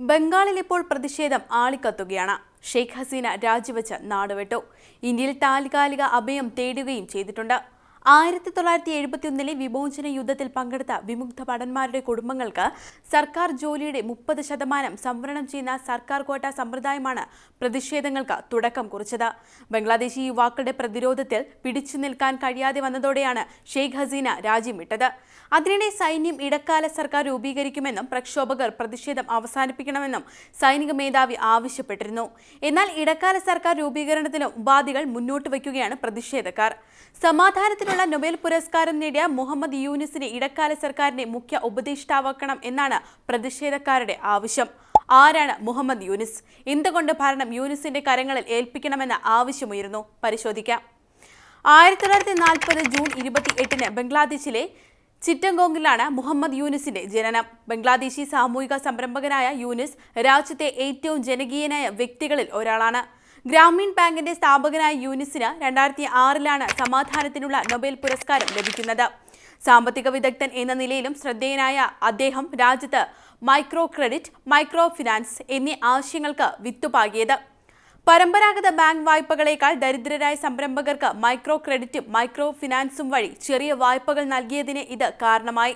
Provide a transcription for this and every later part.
ബംഗാളിൽ ഇപ്പോൾ പ്രതിഷേധം ആളിക്കത്തുകയാണ്. ഷെയ്ഖ് ഹസീന രാജിവെച്ച് നാടുവിട്ടു. ഇന്ത്യയിൽ താൽക്കാലിക അഭയം തേടുകയും ചെയ്തിട്ടുണ്ട്. 1971 വിമോചന യുദ്ധത്തിൽ പങ്കെടുത്ത വിമുക്ത ഭടന്മാരുടെ കുടുംബങ്ങൾക്ക് സർക്കാർ ജോലിയുടെ 30% സംവരണം ചെയ്യുന്ന സർക്കാർ ക്വാട്ട സമ്പ്രദായമാണ് പ്രതിഷേധങ്ങൾക്ക് തുടക്കം കുറിച്ചത്. ബംഗ്ലാദേശി യുവാക്കളുടെ പ്രതിരോധത്തിൽ പിടിച്ചു നിൽക്കാൻ കഴിയാതെ വന്നതോടെയാണ് ഷെയ്ഖ് ഹസീന രാജ്യം വിട്ടത്. അതിനിടെ സൈന്യം ഇടക്കാല സർക്കാർ രൂപീകരിക്കുമെന്നും പ്രക്ഷോഭകർ പ്രതിഷേധം അവസാനിപ്പിക്കണമെന്നും സൈനിക മേധാവി ആവശ്യപ്പെട്ടിരുന്നു. എന്നാൽ ഇടക്കാല സർക്കാർ രൂപീകരണത്തിനും ഉപാധികൾ മുന്നോട്ട് വയ്ക്കുകയാണ് പ്രതിഷേധക്കാർ. സമാധാനത്തിനുള്ള നൊബേൽ പുരസ്കാരം നേടിയ മുഹമ്മദ് യൂനിസിനെ ഇടക്കാല സർക്കാരിന്റെ മുഖ്യ ഉപദേഷ്ടാവാക്കണം എന്നാണ് പ്രതിഷേധക്കാരുടെ ആവശ്യം. ആരാണ് മുഹമ്മദ് യൂനിസ്? എന്തുകൊണ്ട് ഭരണം യൂനിസിന്റെ കരങ്ങളിൽ ഏൽപ്പിക്കണമെന്ന ആവശ്യമുയരുന്നു. പരിശോധിക്കാം. 1940 ജൂൺ 28 ബംഗ്ലാദേശിലെ ചിറ്റഗോങ്ങിലാണ് മുഹമ്മദ് യൂനിസിന്റെ ജനനം. ബംഗ്ലാദേശി സാമൂഹിക സംരംഭകനായ യൂനിസ് രാജ്യത്തെ ഏറ്റവും ജനകീയനായ വ്യക്തികളിൽ ഒരാളാണ്. ഗ്രാമീൺ ബാങ്കിന്റെ സ്ഥാപകനായ യൂനിസിന് 2006 സമാധാനത്തിനുള്ള നൊബേൽ പുരസ്കാരം ലഭിക്കുന്നത്. സാമ്പത്തിക വിദഗ്ധൻ എന്ന നിലയിലും ശ്രദ്ധേയനായ അദ്ദേഹം രാജ്യത്ത് മൈക്രോ ക്രെഡിറ്റ്, മൈക്രോ ഫിനാൻസ് എന്നീ ആശയങ്ങൾക്ക് വിത്തുപാകിയത്. പരമ്പരാഗത ബാങ്ക് വായ്പകളേക്കാൾ ദരിദ്രരായ സംരംഭകർക്ക് മൈക്രോ ക്രെഡിറ്റും മൈക്രോ ഫിനാൻസും വഴി ചെറിയ വായ്പകൾ നൽകിയതിന് ഇത് കാരണമായി.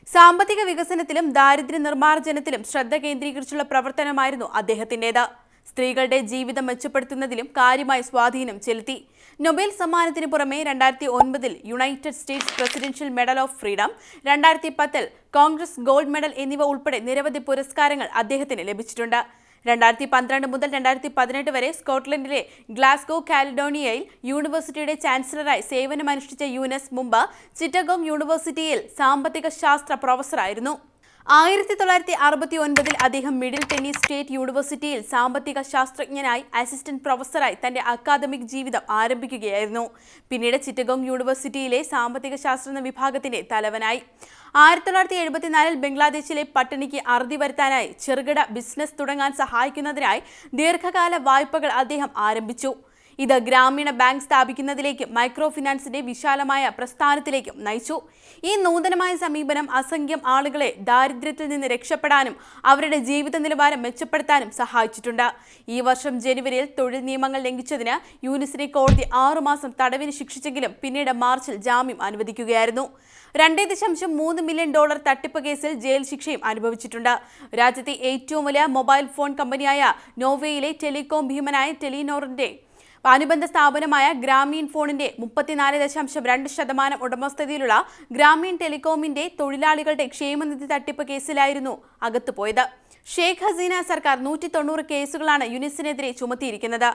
സാമ്പത്തിക വികസനത്തിലും ദാരിദ്ര്യ നിർമ്മാർജ്ജനത്തിലും ശ്രദ്ധ കേന്ദ്രീകരിച്ചുള്ള പ്രവർത്തനമായിരുന്നു അദ്ദേഹത്തിൻ്റെത്. സ്ത്രീകളുടെ ജീവിതം മെച്ചപ്പെടുത്തുന്നതിലും കാര്യമായ സ്വാധീനം ചെലുത്തി. നൊബേൽ സമ്മാനത്തിന് പുറമെ 2009 United States presidential medal of freedom, 2010 Congress gold medal എന്നിവ ഉൾപ്പെടെ നിരവധി പുരസ്കാരങ്ങൾ അദ്ദേഹത്തിന് ലഭിച്ചിട്ടുണ്ട്. 2012 മുതൽ 2018 വരെ സ്കോട്ട്ലൻഡിലെ ഗ്ലാസ്ഗോ കാലിഡോണിയയിൽ യൂണിവേഴ്സിറ്റിയുടെ ചാൻസലറായി സേവനമനുഷ്ഠിച്ച യൂനിസ് മുമ്പ് ചിറ്റഗോങ് യൂണിവേഴ്സിറ്റിയിൽ സാമ്പത്തിക ശാസ്ത്ര പ്രൊഫസറായിരുന്നു. 1969 അദ്ദേഹം മിഡിൽ ടെന്നീസ് സ്റ്റേറ്റ് യൂണിവേഴ്സിറ്റിയിൽ സാമ്പത്തിക ശാസ്ത്രജ്ഞനായി അസിസ്റ്റന്റ് പ്രൊഫസറായി തന്റെ അക്കാദമിക് ജീവിതം ആരംഭിക്കുകയായിരുന്നു. പിന്നീട് ചിറ്റഗോങ് യൂണിവേഴ്സിറ്റിയിലെ സാമ്പത്തിക ശാസ്ത്ര വിഭാഗത്തിന്റെ തലവനായി. 1974 ബംഗ്ലാദേശിലെ പട്ടിണിക്ക് അറുതി വരുത്താനായി ചെറുകിട ബിസിനസ് തുടങ്ങാൻ സഹായിക്കുന്നതിനായി ദീർഘകാല വായ്പകൾ അദ്ദേഹം ആരംഭിച്ചു. ഇത് ഗ്രാമീണ ബാങ്ക് സ്ഥാപിക്കുന്നതിലേക്കും മൈക്രോ ഫിനാൻസിന്റെ വിശാലമായ പ്രസ്ഥാനത്തിലേക്കും നയിച്ചു. ഈ നൂതനമായ സമീപനം അസംഖ്യം ആളുകളെ ദാരിദ്ര്യത്തിൽ നിന്ന് രക്ഷപ്പെടാനും അവരുടെ ജീവിത നിലവാരം മെച്ചപ്പെടുത്താനും സഹായിച്ചിട്ടുണ്ട്. ഈ വർഷം ജനുവരിയിൽ തൊഴിൽ നിയമങ്ങൾ ലംഘിച്ചതിന് യൂനിസിനെ കോടതി 6 മാസം തടവിന് ശിക്ഷിച്ചെങ്കിലും പിന്നീട് മാർച്ചിൽ ജാമ്യം അനുവദിക്കുകയായിരുന്നു. $2.3 മില്യൺ തട്ടിപ്പ് കേസിൽ ജയിൽ ശിക്ഷയും അനുഭവിച്ചിട്ടുണ്ട്. രാജ്യത്തെ ഏറ്റവും വലിയ മൊബൈൽ ഫോൺ കമ്പനിയായ നോർവേയിലെ ടെലികോം ഭീമനായ ടെലിനോറിന്റെ അനുബന്ധ സ്ഥാപനമായ ഗ്രാമീൺ ഫോണിന്റെ 34.2% ഉടമസ്ഥതയിലുള്ള ഗ്രാമീൺ ടെലികോമിന്റെ തൊഴിലാളികളുടെ ക്ഷേമനിധി തട്ടിപ്പ് കേസിലായിരുന്നു അകത്തുപോയത്. ഷെയ്ഖ് ഹസീന സർക്കാർ 190 കേസുകളാണ് യൂനിസിനെതിരെ ചുമത്തിയിരിക്കുന്നത്.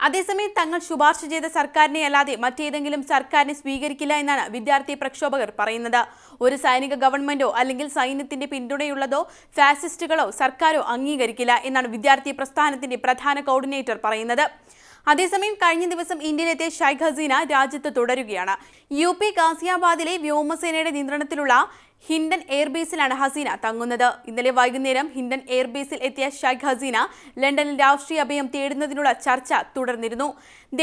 അതേസമയം തങ്ങൾ ശുപാർശ ചെയ്ത സർക്കാരിനെ അല്ലാതെ മറ്റേതെങ്കിലും സർക്കാരിനെ സ്വീകരിക്കില്ല എന്നാണ് വിദ്യാർത്ഥി പ്രക്ഷോഭകർ പറയുന്നത്. ഒരു സൈനിക ഗവൺമെന്റോ അല്ലെങ്കിൽ സൈന്യത്തിന്റെ പിന്തുണയുള്ളതോ ഫാസിസ്റ്റുകളോ സർക്കാരോ അംഗീകരിക്കില്ല എന്നാണ് വിദ്യാർത്ഥി പ്രസ്ഥാനത്തിന്റെ പ്രധാന കോർഡിനേറ്റർ പറയുന്നത്. അതേസമയം കഴിഞ്ഞ ദിവസം ഇന്ത്യയിലെത്തിയ ഷെയ്ഖ് ഹസീന രാജ്യത്ത് തുടരുകയാണ്. UP ഗാസിയാബാദിലെ വ്യോമസേനയുടെ നിയന്ത്രണത്തിലുള്ള ഹിൻഡൻ എയർബേസിലാണ് ഹസീന തങ്ങുന്നത്. ഇന്നലെ വൈകുന്നേരം ഹിൻഡൻ എയർബേസിൽ എത്തിയ ഷെയ്ഖ് ഹസീന ലണ്ടനിൽ രാഷ്ട്രീയ അഭയം തേടുന്നതിനുള്ള ചർച്ച തുടർന്നിരുന്നു.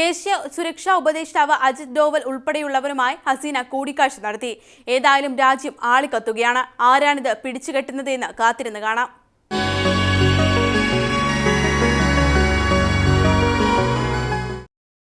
ദേശീയ സുരക്ഷാ ഉപദേഷ്ടാവ് അജിത് ഡോവൽ ഉൾപ്പെടെയുള്ളവരുമായി ഹസീന കൂടിക്കാഴ്ച നടത്തി. ഏതായാലും രാജ്യം ആളിക്കത്തുകയാണ്. ആരാണിത് പിടിച്ചുകെട്ടുന്നതെന്ന് കാത്തിരുന്ന് കാണാം.